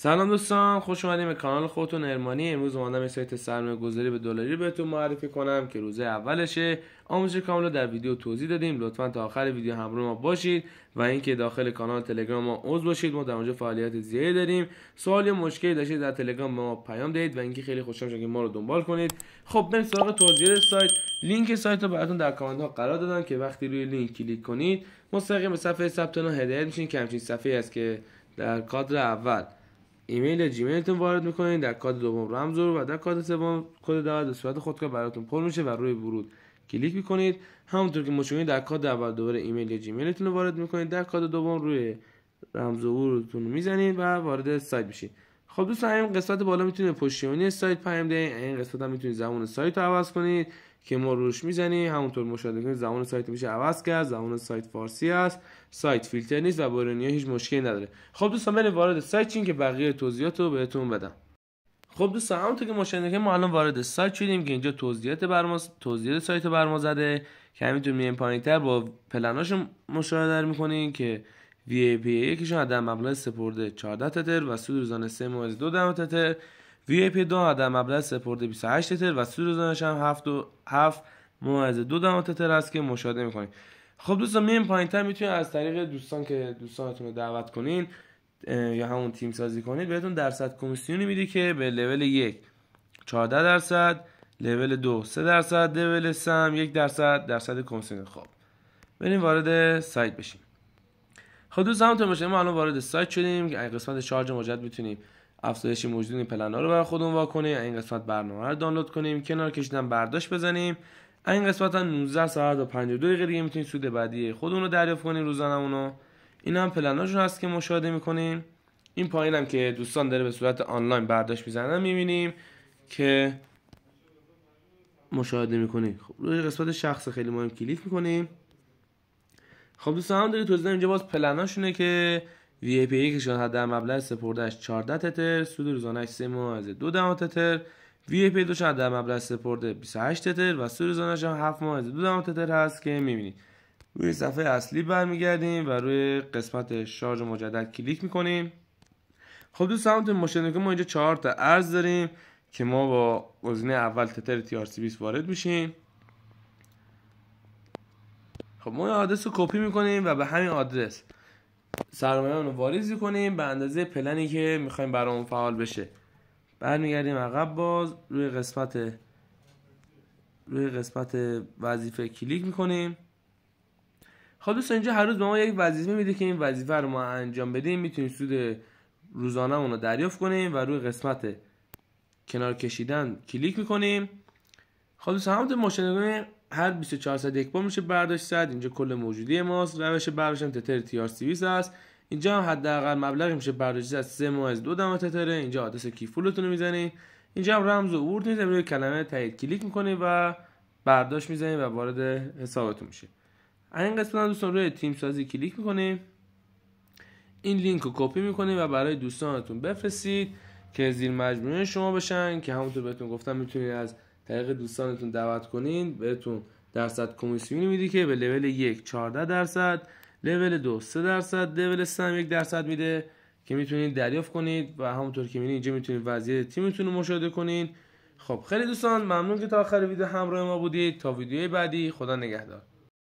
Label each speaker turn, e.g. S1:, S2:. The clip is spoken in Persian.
S1: سلام دوستان، خوش اومدیم به کانال خودتون ارمانی. امروز اومدم یه سایت سرمایه گذاری به دلاری بهتون معرفی کنم که روز اولشه. آموزش کامل رو در ویدیو توضیح دادیم. لطفا تا آخر ویدیو همراه ما باشید و اینکه داخل کانال تلگرام ما عضو باشید. ما در اونجا فعالیت زیادی داریم. سوال یا مشکلی داشتید در تلگرام به ما پیام دهید و اینکه خیلی خوشحال میشم که ما رو دنبال کنید. خب بریم سراغ توضیح سایت. لینک سایت رو براتون در کامنت ها قرار دادم که وقتی روی لینک کلیک کنید مستقیم به صفحه ثبت نام هدایت میشین که همچین صفحه‌ای است که در کادر اول ایمیل جیمیلتون وارد میکنین، در کد دوم رمز رو و در کد سوم کد دعوت به صورت خودکار براتون پر میشه و روی ورود کلیک میکنید. همونطور که مشاهدین در کد اول دوباره ایمیل جیمیلتون رو وارد میکنید، در کد دوم روی رمز ورودتون میزنید و وارد سایت میشید. خب دوستان، این قسمت بالا میتونید پشتیبانی سایت پیام دهید. این قسمت هم میتونید زمان سایت رو عوض کنید که ما روش میزنیم. همونطور مشاهده کنید زمان سایت میشه عوض کرد. زمان سایت فارسی است، سایت فیلتر نیست و با ایرانی‌ها هیچ مشکلی نداره. خب دوستان، بریم وارد سایت شیم که بقیه توضیحات رو بهتون بدم. خب دوستان، همونطور که مشاهده کنید ما الان وارد سایت شدیم که اینجا توضیحات سایت برما زده که همینطور میایم پایین‌تر با پلناش مشاهده می‌کنین که VIP یکیشون عدد مبلغ سپرده 14 تتر و سود روزانه 3.2 تتر، VIP 2 عدد مبلغ سپرده 28 تتر و سود روزانه‌اش هم 7.2 تتر است که مشاهده می‌کنید. خب دوستان، میایم پایین‌تر میتونید از طریق دوستانتون رو دعوت کنین یا همون تیم سازی کنید. بهتون درصد کمیسیونی میده که به لول 1 14%، لول 2 3%، لول 3 هم 1% کمیسیون. خب بریم وارد سایت بشیم. خب دوستان، همونطور باشه ما الان وارد سایت شدیم که این قسمت شارژ مجدد میتونیم افزایش موجود این پلن‌ها رو برای خودمون واکنیم. این قسمت برنامه رو دانلود کنیم، کنار کشیدن برداشت بزنیم. این قسمت هم 19 ساعت و 52 دقیقه دیگه میتونید سود بعدی خودمون رو دریافت کنیم روزانه‌مون. این هم پلناشون هست که مشاهده میکنیم. این پایین هم که دوستان داره به صورت آنلاین برداشت میزنن میبینیم که مشاهده میکنیم. خب روی قسمت شخص خیلی مهم کلیک میکنیم. خب دوستان، هم دارید توضیح اینجا باز پلناشونه که VIP یکشون حد مبلغ سپردهش 14 تتر، سود روزانه‌اش 3.2 تتر، VIP 2 حد مبلغ سپرده 28 تتر و سود روزانه‌اش هم 7.2 تتر هست که میبینید. روی صفحه اصلی برمیگردیم و روی قسمت شارژ مجدد کلیک میکنیم. خب دوستان، همونطور مشاهده میکنیم ما اینجا 4 تا ارز داریم که ما با گزینه اول تتر TRC20 وارد میشیم. خب ما این آدرس رو کپی میکنیم و به همین آدرس سرمایه‌مون رو واریز کنیم به اندازه پلنی که میخوایم برامون فعال بشه. برمیگردیم عقب، باز روی قسمت وظیفه کلیک میکنیم. خب دوستان، اینجا هر روز به ما یک وظیفه میده که این وظیفه رو ما انجام بدیم میتونیم سود روزانه‌مون رو دریافت کنیم و روی قسمت کنار کشیدن کلیک میکنیم. خب دوستان، همونطور مشاهده کنید هر 24 ساعت یک بار میشه برداشت زد. اینجا کل موجودی ماست. روش برداشت تتر TRC20 است. اینجا هم حداقل مبلغی میشه برداشت زد 3.2 تتر. اینجا آدرس کیفولتون رو میزنید. اینجا هم رمز و ورود میزنید، روی کلمه تایید کلیک میکنید و برداشت میزنید و وارد حسابتون میشه. این قسمت هم دوستان روی تیم سازی کلیک میکنید. این لینک رو کپی میکنید و برای دوستانتون بفرستید که زیر مجموعه شما بشن که همونطور بهتون گفتم میتونید از طریق دوستانتون دعوت کنین. بهتون درصد کمیسیونی میده که به لول 1 14%، لول 2 3%، لول 3 هم 1% میده که میتونید دریافت کنید و همونطور که میبینید اینجا میتونید وضعیت تیمتون رو مشاهده کنید. خب خیلی دوستان ممنون که تا آخر ویدیو همراه ما بودید. تا ویدیوی بعدی، خدا نگهدار.